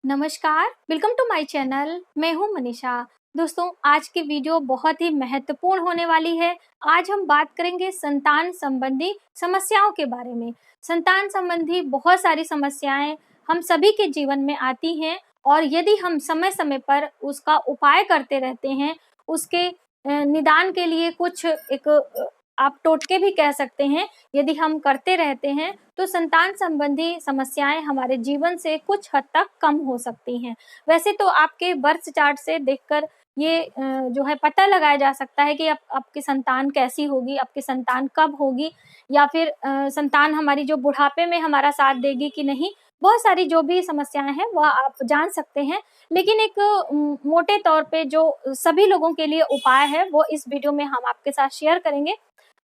नमस्कार, welcome to my channel. मैं हूं मनीषा। दोस्तों, आज की वीडियो बहुत ही महत्वपूर्ण होने वाली है। आज हम बात करेंगे संतान संबंधी समस्याओं के बारे में। संतान संबंधी बहुत सारी समस्याएं हम सभी के जीवन में आती हैं और यदि हम समय-समय पर उसका उपाय करते रहते हैं, उसके निदान के लिए कुछ आप टोटके भी कह सकते हैं, यदि हम करते रहते हैं तो संतान संबंधी समस्याएं हमारे जीवन से कुछ हद तक कम हो सकती हैं। वैसे तो आपके बर्थ चार्ट से देखकर ये जो है पता लगाया जा सकता है कि आपकी संतान कैसी होगी, आपकी संतान कब होगी या फिर संतान हमारी जो बुढ़ापे में हमारा साथ देगी कि नहीं। बहुत सारी जो भी समस्याएं हैं वह आप जान सकते हैं, लेकिन एक मोटे तौर पे जो सभी लोगों के लिए उपाय है वो इस वीडियो में हम आपके साथ शेयर करेंगे।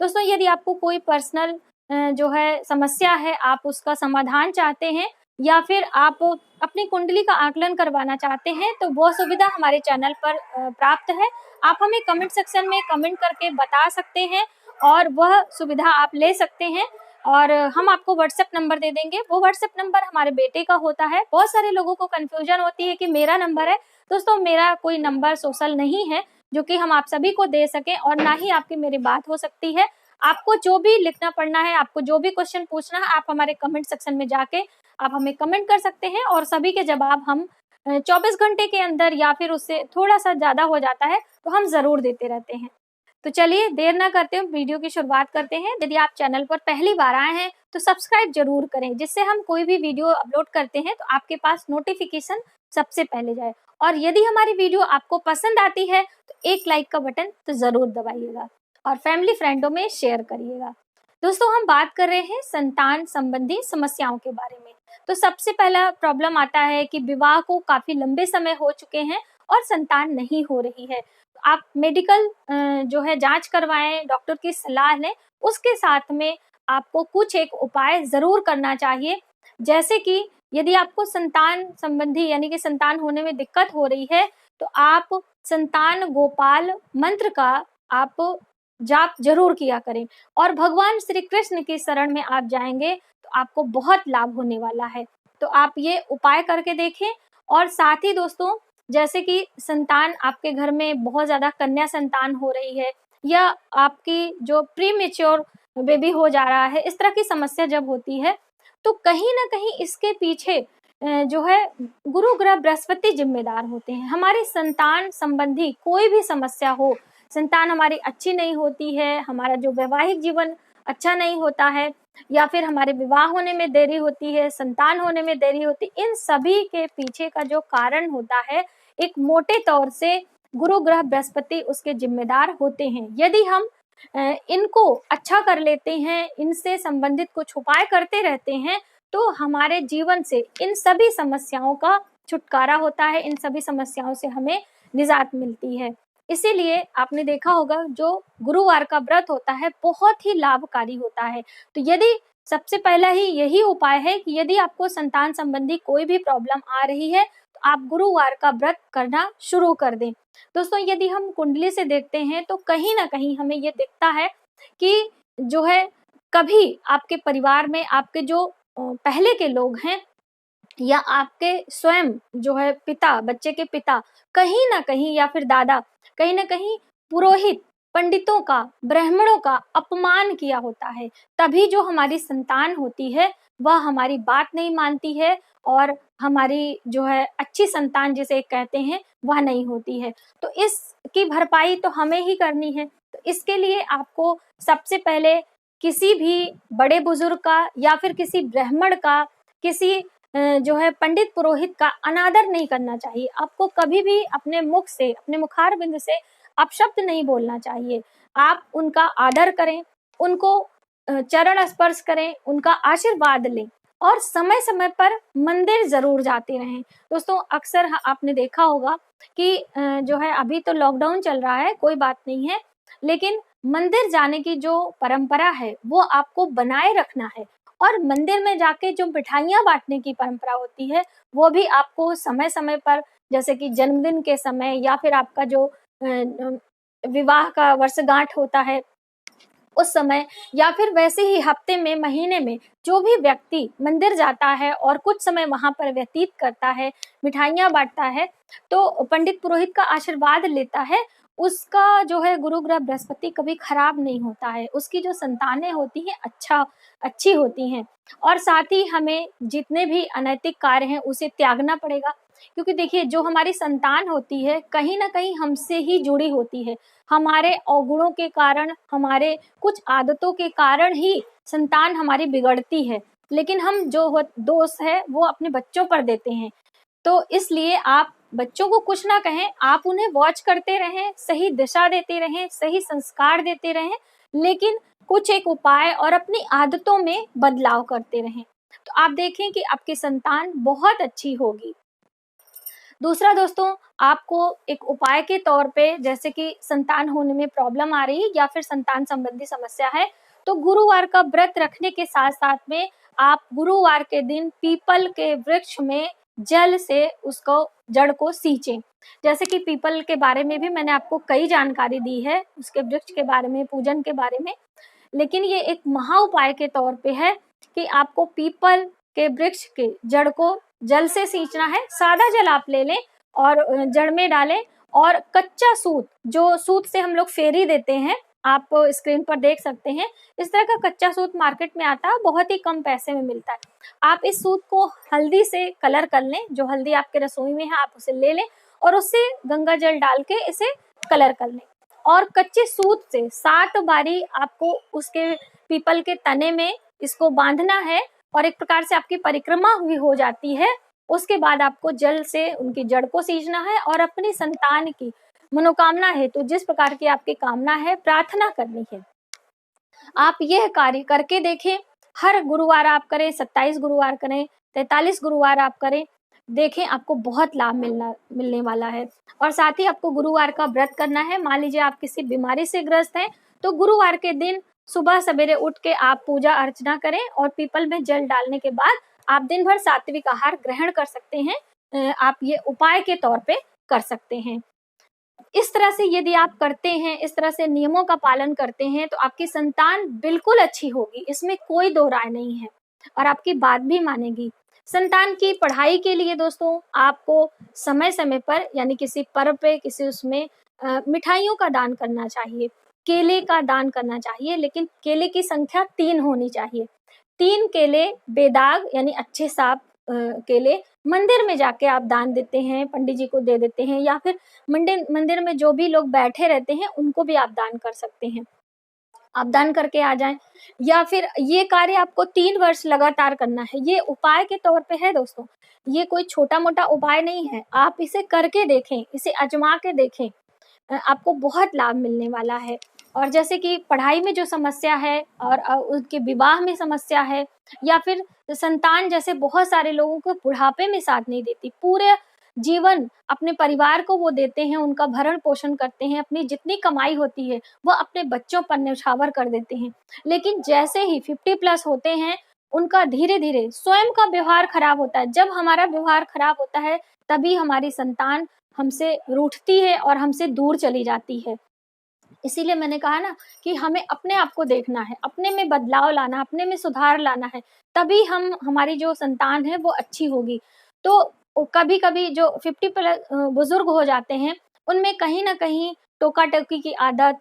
दोस्तों, यदि आपको कोई पर्सनल जो है समस्या है, आप उसका समाधान चाहते हैं या फिर आप अपनी कुंडली का आकलन करवाना चाहते हैं, तो वो सुविधा हमारे चैनल पर प्राप्त है। आप हमें कमेंट सेक्शन में कमेंट करके बता सकते हैं और वह सुविधा आप ले सकते हैं और हम आपको व्हाट्सएप नंबर दे देंगे। वो व्हाट्सएप नंबर हमारे बेटे का होता है। बहुत सारे लोगों को कन्फ्यूजन होती है कि मेरा नंबर है। दोस्तों, मेरा कोई नंबर सोशल नहीं है जो कि हम आप सभी को दे सकें और ना ही आपकी मेरी बात हो सकती है। आपको जो भी लिखना पढ़ना है, आपको जो भी क्वेश्चन पूछना है, आप हमारे कमेंट सेक्शन में जाके आप हमें कमेंट कर सकते हैं और सभी के जवाब हम 24 घंटे के अंदर या फिर उससे थोड़ा-सा ज़्यादा हो जाता है, तो हम ज़रूर देते रहते हैं। तो चलिए देर ना करते हुए वीडियो की शुरुआत करते हैं। यदि आप चैनल पर पहली बार आए हैं, तो सब्सक्राइब ज़रूर करें, जिससे हम कोई भी वीडियो अपलोड करते हैं, तो आपके पास नोटिफ़िकेशन सबसे पहले जाए। और यदि हमारी वीडियो आपको पसंद आती है, तो एक लाइक का बटन तो ज़रूर दबाइएगा और फैमिली फ्रेंडों में शेयर करिएगा। दोस्तों, हम बात कर रहे हैं संतान संबंधी समस्याओं के बारे में। तो सबसे पहला प्रॉब्लम आता है कि विवाह को काफी लंबे समय हो चुके हैं और संतान नहीं हो रही है। तो आप मेडिकल जो है जांच करवाएं, डॉक्टर की सलाह लें। उसके साथ में आपको कुछ एक उपाय जरूर करना चाहिए, जैसे कि यदि आपको संतान संबंधी यानी कि संतान होने में दिक्कत हो रही है, तो आप संतान गोपाल मंत्र का आप जाप जरूर किया करें और भगवान श्री कृष्ण की शरण में आप जाएंगे तो आपको बहुत लाभ होने वाला है। तो आप ये उपाय करके देखें। और साथ ही दोस्तों, जैसे कि संतान आपके घर में बहुत ज्यादा कन्या संतान हो रही है या आपकी जो प्री मेच्योर बेबी हो जा रहा है, इस तरह की समस्या जब होती है, तो कहीं ना कहीं इसके पीछे जो है गुरु ग्रह बृहस्पति जिम्मेदार होते हैं। हमारी संतान संबंधी कोई भी समस्या हो, संतान हमारी अच्छी नहीं होती है, हमारा जो वैवाहिक जीवन अच्छा नहीं होता है या फिर हमारे विवाह होने में देरी होती है, संतान होने में देरी होती है, इन सभी के पीछे का जो कारण होता है, एक मोटे तौर से गुरु ग्रह बृहस्पति उसके जिम्मेदार होते हैं। यदि हम इनको अच्छा कर लेते हैं, इनसे संबंधित कुछ उपाय करते रहते हैं, तो हमारे जीवन से इन सभी समस्याओं का छुटकारा होता है, इन सभी समस्याओं से हमें निजात मिलती है। इसीलिए आपने देखा होगा जो गुरुवार का व्रत होता है बहुत ही लाभकारी होता है। तो यदि सबसे पहला ही यही उपाय है कि यदि आपको संतान संबंधी कोई भी प्रॉब्लम आ रही है, तो आप गुरुवार का व्रत करना शुरू कर दें। दोस्तों, यदि हम कुंडली से देखते हैं तो कहीं ना कहीं हमें ये दिखता है कि जो है कभी आपके परिवार में आपके जो पहले के लोग हैं या आपके स्वयं जो है पिता, बच्चे के पिता, कहीं ना कहीं या फिर दादा, कहीं ना कहीं पुरोहित, पंडितों का, ब्राह्मणों का अपमान किया होता है। तभी जो हमारी संतान होती है वह हमारी बात नहीं मानती है और हमारी जो है अच्छी संतान जिसे कहते हैं वह नहीं होती है। तो इसकी भरपाई तो हमें ही करनी है। तो इसके लिए आपको सबसे पहले किसी भी बड़े बुजुर्ग का या फिर किसी ब्राह्मण का, किसी जो है पंडित पुरोहित का अनादर नहीं करना चाहिए। आपको कभी भी अपने मुख से, अपने मुखार बिंद से अपशब्द नहीं बोलना चाहिए। आप उनका आदर करें, उनको चरण स्पर्श करें, उनका आशीर्वाद लें और समय समय पर मंदिर जरूर जाते रहें। दोस्तों, अक्सर आपने देखा होगा कि जो है अभी तो लॉकडाउन चल रहा है, कोई बात नहीं है, लेकिन मंदिर जाने की जो परंपरा है वो आपको बनाए रखना है। और मंदिर में जाके जो मिठाइयाँ बांटने की परंपरा होती है वो भी आपको समय समय पर, जैसे कि जन्मदिन के समय या फिर आपका जो विवाह का वर्षगांठ होता है, उस समय या फिर वैसे ही हफ्ते में, महीने में जो भी व्यक्ति मंदिर जाता है और कुछ समय वहां पर व्यतीत करता है, मिठाइयाँ बांटता है, तो पंडित पुरोहित का आशीर्वाद लेता है, उसका जो है गुरु ग्रह बृहस्पति कभी खराब नहीं होता है, उसकी जो संतानें होती हैं अच्छी होती हैं। और साथ ही हमें जितने भी अनैतिक कार्य हैं उसे त्यागना पड़ेगा, क्योंकि देखिए जो हमारी संतान होती है कहीं ना कहीं हमसे ही जुड़ी होती है। हमारे अवगुणों के कारण, हमारे कुछ आदतों के कारण ही संतान हमारी बिगड़ती है, लेकिन हम जो दोष है वो अपने बच्चों पर देते हैं। तो इसलिए आप बच्चों को कुछ ना कहें, आप उन्हें वॉच करते रहें, सही दिशा देते रहें, सही संस्कार देते रहें, लेकिन कुछ एक उपाय और अपनी आदतों में बदलाव करते रहें, तो आप देखें कि आपकी संतान बहुत अच्छी होगी। दूसरा दोस्तों, आपको एक उपाय के तौर पे, जैसे कि संतान होने में प्रॉब्लम आ रही है या फिर संतान संबंधी समस्या है, तो गुरुवार का व्रत रखने के साथ साथ में आप गुरुवार के दिन पीपल के वृक्ष में जल से उसको जड़ को सींचें। जैसे कि पीपल के बारे में भी मैंने आपको कई जानकारी दी है, उसके वृक्ष के बारे में, पूजन के बारे में, लेकिन ये एक महा उपाय के तौर पे है कि आपको पीपल के वृक्ष के जड़ को जल से सींचना है। सादा जल आप ले लें और जड़ में डालें, और कच्चा सूत, जो सूत से हम लोग फेरी देते हैं, आप स्क्रीन पर देख सकते हैं, इस तरह का कच्चा सूत मार्केट में आता है, बहुत ही कम पैसे में मिलता है। आप इस सूत को हल्दी से कलर कर लें, जो हल्दी आपके रसोई में है आप उसे ले लें और उससे गंगा जल डाल के इसे कलर कर लें, और कच्चे सूत से 7 बारी आपको उसके पीपल के तने में इसको बांधना है, और एक प्रकार से आपकी परिक्रमा भी हो जाती है। उसके बाद आपको जल से उनकी जड़ को सींचना है और अपनी संतान की मनोकामना है, तो जिस प्रकार की आपकी कामना है, प्रार्थना करनी है। आप यह कार्य करके देखें, हर गुरुवार आप करें, 27 गुरुवार करें, 43 गुरुवार आप करें, देखें आपको बहुत लाभ मिलने वाला है। और साथ ही आपको गुरुवार का व्रत करना है। मान लीजिए आप किसी बीमारी से ग्रस्त हैं, तो गुरुवार के दिन सुबह सवेरे उठ के आप पूजा अर्चना करें और पीपल में जल डालने के बाद आप दिन भर सात्विक आहार ग्रहण कर सकते हैं। आप ये उपाय के तौर पे कर सकते हैं। इस तरह से यदि आप करते हैं, इस तरह से नियमों का पालन करते हैं, तो आपकी संतान बिल्कुल अच्छी होगी, इसमें कोई दो राय नहीं है, और आपकी बात भी मानेगी। संतान की पढ़ाई के लिए दोस्तों आपको समय समय पर, यानी किसी पर्व पे, किसी उसमें मिठाइयों का दान करना चाहिए, केले का दान करना चाहिए, लेकिन केले की संख्या 3 होनी चाहिए। 3 केले बेदाग यानी अच्छे साफ केले मंदिर में जाके आप दान देते हैं, पंडित जी को दे देते हैं, या फिर मंदिर में जो भी लोग बैठे रहते हैं उनको भी आप दान कर सकते हैं। आप दान करके आ जाएं, या फिर ये कार्य आपको 3 वर्ष लगातार करना है। ये उपाय के तौर पे है दोस्तों, ये कोई छोटा मोटा उपाय नहीं है। आप इसे करके देखें, इसे आजमा के देखें, आपको बहुत लाभ मिलने वाला है। और जैसे कि पढ़ाई में जो समस्या है, और उनके विवाह में समस्या है, या फिर संतान जैसे बहुत सारे लोगों को बुढ़ापे में साथ नहीं देती, पूरे जीवन अपने परिवार को वो देते हैं, उनका भरण पोषण करते हैं, अपनी जितनी कमाई होती है वो अपने बच्चों पर न्यौछावर कर देते हैं, लेकिन जैसे ही 50+ होते हैं उनका धीरे धीरे स्वयं का व्यवहार खराब होता है। जब हमारा व्यवहार खराब होता है तभी हमारी संतान हमसे रूठती है और हमसे दूर चली जाती है। इसीलिए मैंने कहा ना कि हमें अपने आप को देखना है, अपने में बदलाव लाना, अपने में सुधार लाना है, तभी हमारी जो संतान है वो अच्छी होगी। तो कभी कभी जो 50+ बुजुर्ग हो जाते हैं, उनमें कहीं ना कहीं टोका टोकी की आदत,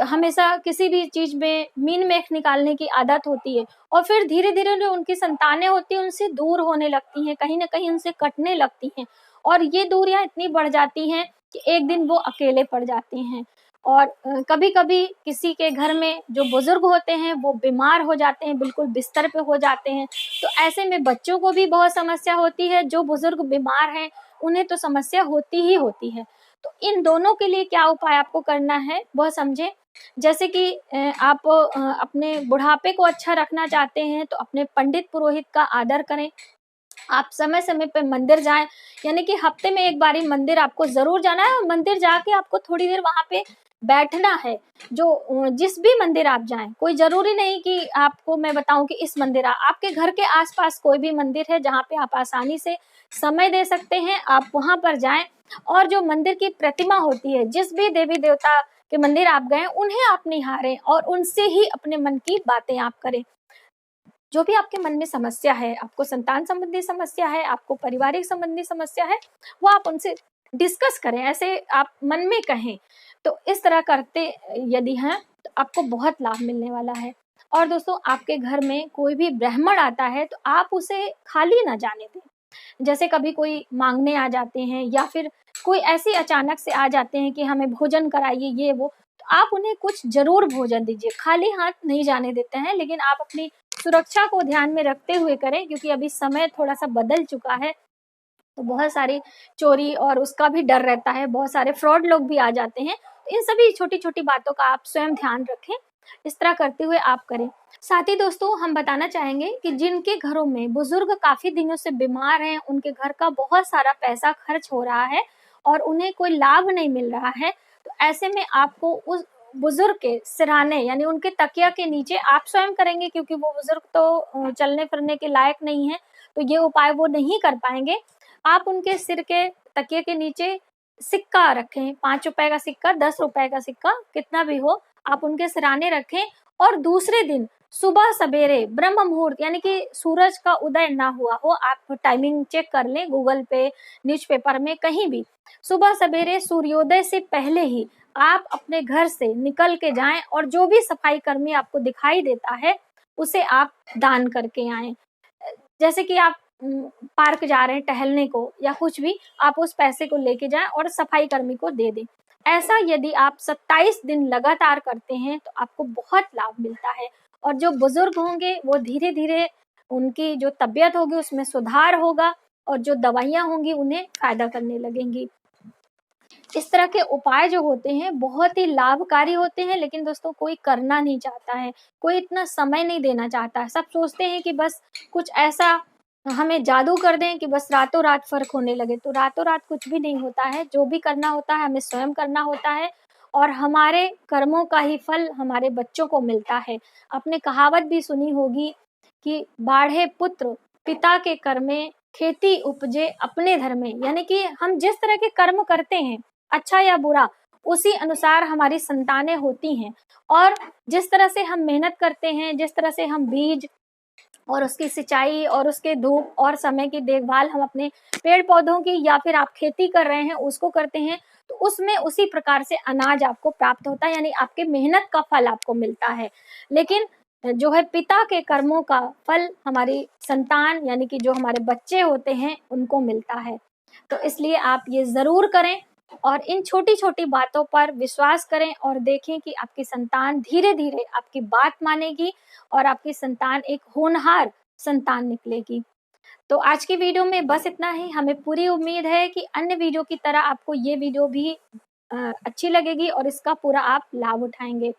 हमेशा किसी भी चीज में मीन मेख निकालने की आदत होती है, और फिर धीरे धीरे जो उनकी संतानें होती हैं उनसे दूर होने लगती हैं, कहीं ना कहीं उनसे कटने लगती हैं, और ये दूरियां इतनी बढ़ जाती हैं कि एक दिन वो अकेले पड़ जाते हैं। और कभी कभी किसी के घर में जो बुजुर्ग होते हैं वो बीमार हो जाते हैं, बिल्कुल बिस्तर पे हो जाते हैं, तो ऐसे में बच्चों को भी बहुत समस्या होती है। जो बुजुर्ग बीमार हैं उन्हें तो समस्या होती ही होती है। तो इन दोनों के लिए क्या उपाय आपको करना है वह समझें। जैसे कि आप अपने बुढ़ापे को अच्छा रखना चाहते हैं तो अपने पंडित पुरोहित का आदर करें। आप समय समय पे मंदिर जाएं, यानी कि हफ्ते में एक बारी मंदिर आपको जरूर जाना है, और मंदिर जाके आपको थोड़ी देर वहां पे बैठना है। जो जिस भी मंदिर आप जाएं, कोई जरूरी नहीं कि आपको मैं बताऊं कि इस मंदिर, आपके घर के आसपास कोई भी मंदिर है जहाँ पे आप आसानी से समय दे सकते हैं, आप वहां पर जाएं। और जो मंदिर की प्रतिमा होती है, जिस भी देवी देवता के मंदिर आप गए, उन्हें आप निहारें और उनसे ही अपने मन की बातें आप करें। जो भी आपके मन में समस्या है, आपको संतान संबंधी समस्या है, आपको पारिवारिक संबंधी समस्या है, वो आप उनसे डिस्कस करें, ऐसे आप मन में कहें। तो इस तरह करते यदि हैं तो आपको बहुत लाभ मिलने वाला है। और दोस्तों, आपके घर में कोई भी ब्राह्मण आता है तो आप उसे खाली ना जाने दें। जैसे कभी कोई मांगने आ जाते हैं या फिर कोई ऐसे अचानक से आ जाते हैं कि हमें भोजन कराइए ये वो, तो आप उन्हें कुछ जरूर भोजन दीजिए, खाली हाथ नहीं जाने देते हैं। लेकिन आप अपनी सुरक्षा को ध्यान में रखते हुए करें, क्योंकि अभी समय थोड़ा सा बदल चुका है, तो बहुत सारी चोरी और उसका भी डर रहता है, बहुत सारे फ्रॉड लोग भी आ जाते हैं। तो इन सभी छोटी छोटी बातों का आप स्वयं ध्यान रखें, इस तरह करते हुए आप करें। साथ ही दोस्तों, हम बताना चाहेंगे कि जिनके घरों में बुजुर्ग काफी दिनों से बीमार हैं, उनके घर का बहुत सारा पैसा खर्च हो रहा है और उन्हें कोई लाभ नहीं मिल रहा है, तो ऐसे में आपको उस बुजुर्ग के सिरहाने यानी उनके तकिया के नीचे आप स्वयं करेंगे, क्योंकि वो बुजुर्ग तो चलने फिरने के लायक नहीं है, तो ये उपाय वो नहीं कर पाएंगे। आप उनके सिर के तकिए के नीचे सिक्का रखें, 5 रुपए का सिक्का, 10 रुपए का सिक्का, कितना भी हो, आप उनके सिरहाने रखें। और दूसरे दिन सुबह सवेरे ब्रह्म मुहूर्त, यानी कि सूरज का उदय ना हुआ हो, आप टाइमिंग चेक कर लें गूगल पे, न्यूज़पेपर में, कहीं भी, सुबह सवेरे सूर्योदय से पहले ही आप अपने घर से निकल के जाएं और जो भी सफाई कर्मी आपको दिखाई देता है उसे आप दान करके आएं। जैसे कि आप पार्क जा रहे हैं टहलने को या कुछ भी, आप उस पैसे को लेके जाएं और सफाई कर्मी को दे दें। ऐसा यदि आप 27 दिन लगातार करते हैं तो आपको बहुत लाभ मिलता है। और जो बुजुर्ग होंगे वो धीरे धीरे, उनकी जो तबीयत होगी उसमें सुधार होगा और जो दवाइयाँ होंगी उन्हें फायदा करने लगेंगी। इस तरह के उपाय जो होते हैं बहुत ही लाभकारी होते हैं, लेकिन दोस्तों कोई करना नहीं चाहता है, कोई इतना समय नहीं देना चाहता है। सब सोचते हैं कि बस कुछ ऐसा हमें जादू कर दें कि बस रातों रात फर्क होने लगे। तो रातों रात कुछ भी नहीं होता है, जो भी करना होता है हमें स्वयं करना होता है और हमारे कर्मों का ही फल हमारे बच्चों को मिलता है। आपने कहावत भी सुनी होगी कि बाढ़े पुत्र पिता के कर्मे, खेती उपजे अपने धर्म में, यानी कि हम जिस तरह के कर्म करते हैं, अच्छा या बुरा, उसी अनुसार हमारी संतानें होती हैं। और जिस तरह से हम मेहनत करते हैं, जिस तरह से हम बीज और उसकी सिंचाई और उसके धूप और समय की देखभाल हम अपने पेड़ पौधों की या फिर आप खेती कर रहे हैं उसको करते हैं, तो उसमें उसी प्रकार से अनाज आपको प्राप्त होता है, यानी आपके मेहनत का फल आपको मिलता है। लेकिन जो है पिता के कर्मों का फल हमारी संतान यानी कि जो हमारे बच्चे होते हैं उनको मिलता है। तो इसलिए आप ये जरूर करें और इन छोटी छोटी बातों पर विश्वास करें और देखें कि आपकी संतान धीरे धीरे आपकी बात मानेगी और आपकी संतान एक होनहार संतान निकलेगी। तो आज की वीडियो में बस इतना ही। हमें पूरी उम्मीद है कि अन्य वीडियो की तरह आपको ये वीडियो भी अच्छी लगेगी और इसका पूरा आप लाभ उठाएंगे।